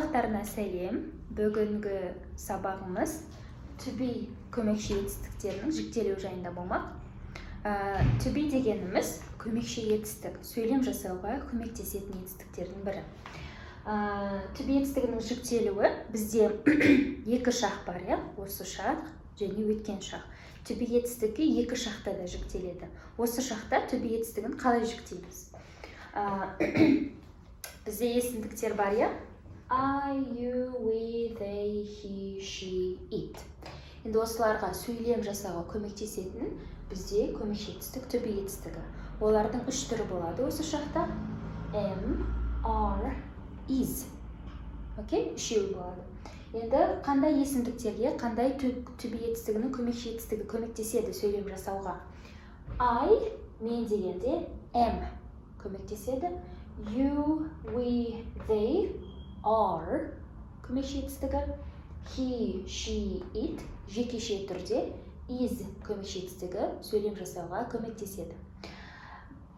Барлықтарына сәлем. Бүгінгі сабағымыз to be көмекші етістіктерінің жіктелуі жайында болмақ. To be дегеніміз көмекші етістік, сөйлем жасауға көмектесетін етістіктердің бірі. To be етістігінің жіктелуі бізде екі шақ бар, осы шақ және өткен шақ. To be етістігі екі шақта да жіктеледі. Осы шақта to be етістігін қалай жіктейміз? Бізде есімдіктер бар, I, you, we, they, he, she, it. Енді осыларға сөйлем жасауға көмектесетін бізде көмекші етістік to be етістігі. Олардың үш түрі болады осы шақта. Am, are, is. Окей, үшеуі болады. Енді қандай есімдіктерге, қандай to be етістігінің көмекші етістігі көмектеседі сөйлем жасауға? I, мен дегенде am көмектеседі. You, we, they, are көмекші етістігі. He, she, it жекеше түрде. Is көмекші етістігі сөйлем жасауға көмектеседі.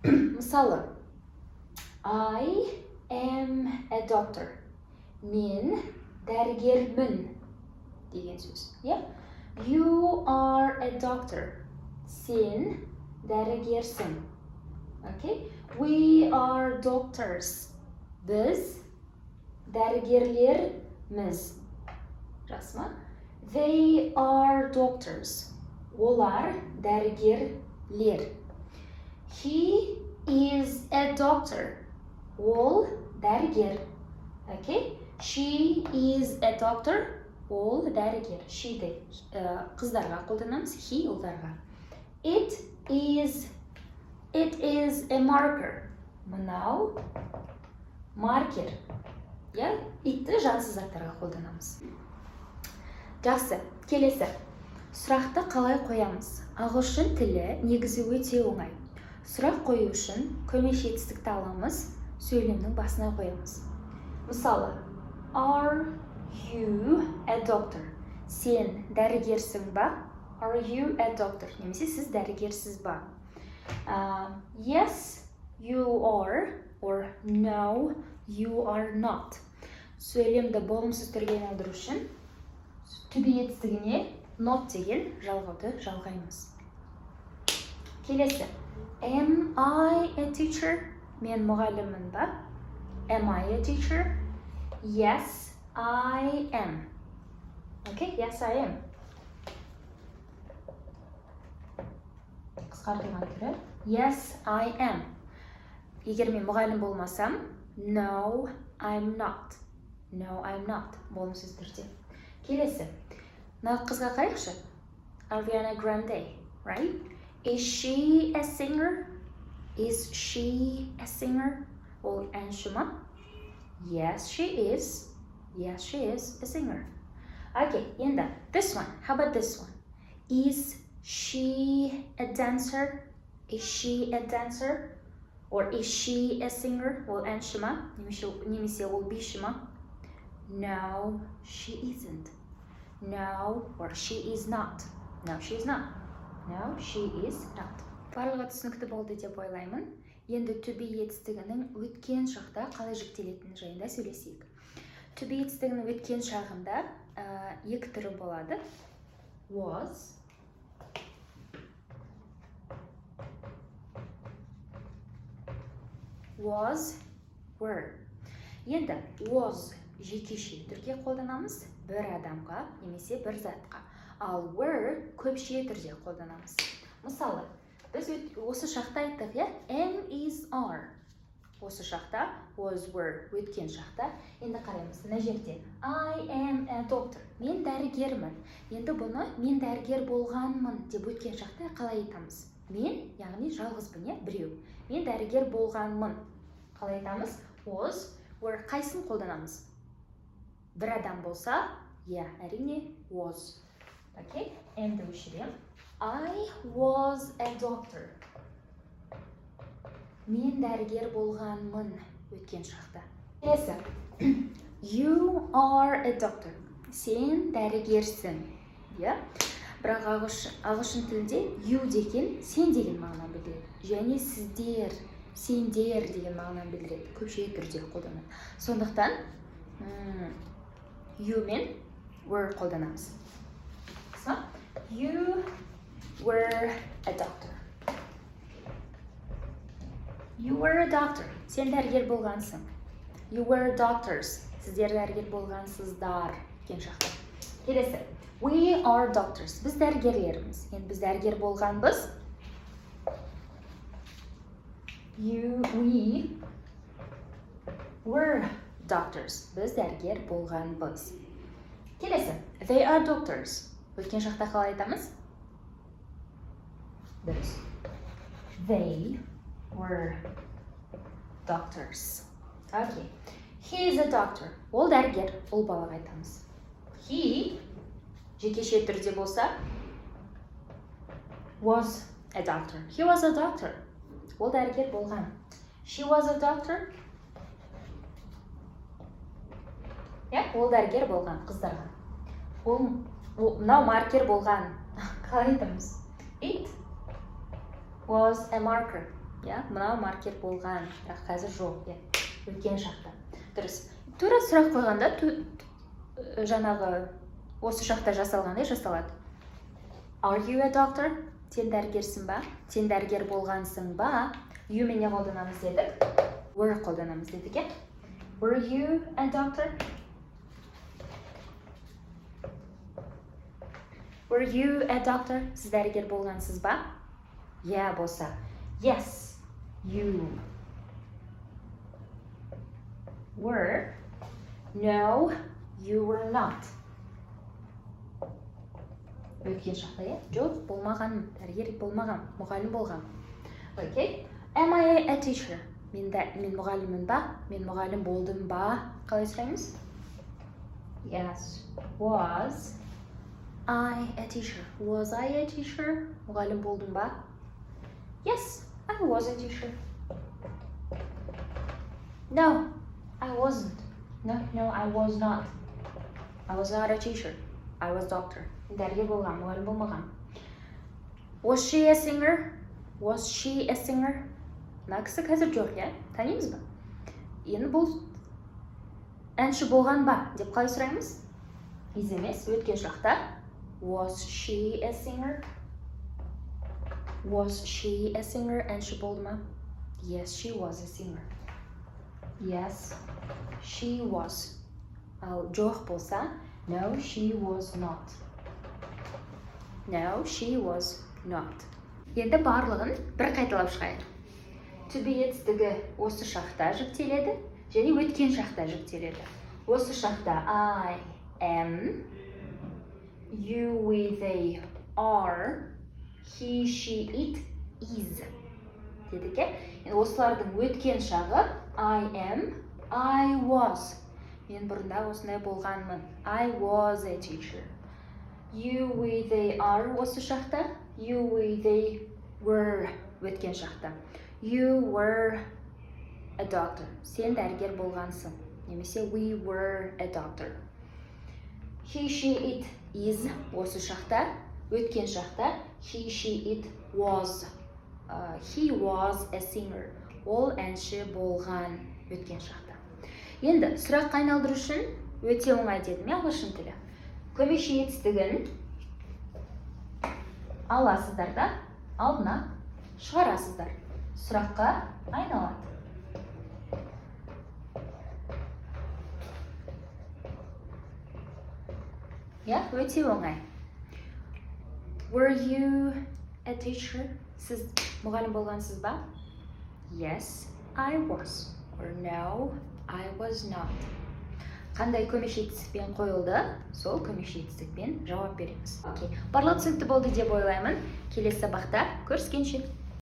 Мысалы, I am a doctor. Мен дәрігермін деген сөз. You are a doctor. Сен дәрігерсің. Okay? We are doctors. Біз дәрігерлерміз. Жақсы ма? They are doctors. Олар дәрігерлер. He is a doctor. Ол дәрігер. Okay? She is a doctor. Ол дәрігер. She де қыздарға қолданамыз, he ұлдарға. It is a marker. Мынау маркер. Itті жансыз заттарға қолданамыз. Жақсы, келесі. Сұрақты қалай қоямыз? Ағылшын тілі негізі өте оңай. Сұрақ қою үшін көмекші етістікті аламыз, сөйлемнің басына қоямыз. Мысалы, Are you a doctor? Сен дәрігерсің ба? Are you a doctor? Немесе сіз дәрігерсіз ба? Yes, you are, or no, you are not. Сөйлемді болымсыз түрге айналдыру үшін to be етістігіне not деген жалғауды жалғаймыз. Келесі. Am I a teacher? Мен мұғаліммін ба? Am I a teacher? Yes, I am. Okay, yes, I am. Қысқартылған түрі. Yes, I am. Егер мен мұғалім болмасам, no, I'm not. No, I'm not. Болымсыз түрде. Келесі. Мына қызға қарайықшы. Ariana Grande, right? Is she a singer? Is she a singer? Ол әнші ма? Yes, she is. Yes, she is a singer. Okay, енді this one. How about this one? Is she a dancer? Is she a dancer? Or is she a singer? Ол әнші ма? Немесе ол биші ма? No, she isn't. No, or she is not. No, she is not. No, she is not. Барлығы түсінікті болды деп ойлаймын. Енді to be етістігінің өткен шақта қалай жіктелетіні жайында сөйлесейік. To be етістігінің өткен шағында екі түрі болады. Was were. Енді was жекеше түрге қолданамыз бір адамға немесе бір затқа. Ал were көпше түрде қолданамыз. Мысалы, біз осы шақта айттық, am, is, are. Осы шақта was, were, өткен шақта. Енді қараймыз, мына жерде I am a doctor. Мен дәрігермін. Енді бұны мен дәрігер болғанмын деп өткен шақта қалай айтамыз? Мен, яғни жалғызбын, біреу. Мен дәрігер болғанмын. Қалай айтамыз? Was, were, қайсын қолданамыз? Бір адам болса, әрине was. Okay, енді өшірем. I was a doctor. Мен дәрігер болғанмын өткен шақта. Келесі. You are a doctor. Сен дәрігерсің. Бірақ ағылшын тілінде you деген сен деген мағынаны білдіреді. Және сіздер, сендер деген мағынаны білдіреді. Көпше түрде қолданады. Сондықтан You мен were қолданамыз. So, you were a doctor. You were a doctor. Сен дәрігер болғансың. You were doctors. Сіздер дәрігер болғансыздар. Кен шақты. Келесі. We are doctors. Біз дәрігерлеріміз. Енді біз дәрігер болғанбыз. We were doctors. Біз дәрігер болғанбыз. Келесі. They are doctors. Өткен шақта қалай айтамыз? Дұрыс. They were doctors. Okay. He is a doctor. Ол дәрігер. Ол балаға айтамыз. He жекеше түрде болса was a doctor. He was a doctor. Ол дәрігер болған. She was a doctor. Ол дәрігер болған қыздарға. Мынау маркер болған. Қалай айтамыз? It was a marker. Мынау маркер болған. Бірақ қазір жоқ. Өткен шақта. Дұрыс. Тура сұрақ қойғанда жаңағы осы шақта жасалғандай жасалады. Are you a doctor? Сен дәрігерсің ба? Сен дәрігер болғансың ба? You мен не қолданамыз дедік? Were қолданамыз дедік, Were you a doctor? Were you a doctor? Сіз дәрігер болғансыз ба? Болса. Yes, you were. No, you were not. Өткен шақта, Жоқ, болмаған, дәрігер болмаған, мұғалім болған. Okay. Am I a teacher? Мен мұғаліммін ба? Мен мұғалім болдым ба? Қалай сұраймыз? Yes. Was I a teacher? Was I a teacher? Мұғалім болдым ба? Yes, I was a teacher. No, I wasn't. No, I was not. I was not a teacher. I was doctor. Дәрігер болған, мұғалім болмаған. Was she a singer? Was she a singer? Мына кісі қазір жоқ, танимыз ба? Енді бұл әнші болған ба деп қалай сұраймыз? Is емес, өткен шақта. Was she a singer? Was she a singer? Әнші болды ма? Yes, she was a singer. Yes, she was. Ал жоқ болса, no, she was not. No, she was not. Енді барлығын бір қайталап шығайық. To be етістігі осы шақта жүктеледі, және өткен шақта жүктеледі. Осы шақта I am, you, we, they are, he, she, it, is. Дедік, осылардың өткен шағы I am, I was. Мен бұрында осындай болғанмын. I was a teacher. You, we, they are осы шақта. You, we, they were өткен шақта. You were a doctor. Сен дәрігер болғансың. Немесе we were a doctor. He, she, it is осы шақта. Өткен шақта. He, she, it was. He was a singer. Ол әнші болған өткен шақта. Енді сұраққа айналдыру үшін өте оңай дедім, ағылшын тілі. Көмекші етістігін аласыздар да алдына шығарасыздар. Сұраққа айналады. Өте оңай. Were you a teacher? Сіз мұғалім болғансыз ба? Yes, I was. Or no, I was not. Қандай көмекші етістікпен қойылды, сол көмекші етістікпен жауап береміз. Барлығы түсінікті болды деп ойлаймын. Келесі сабақта көріскенше.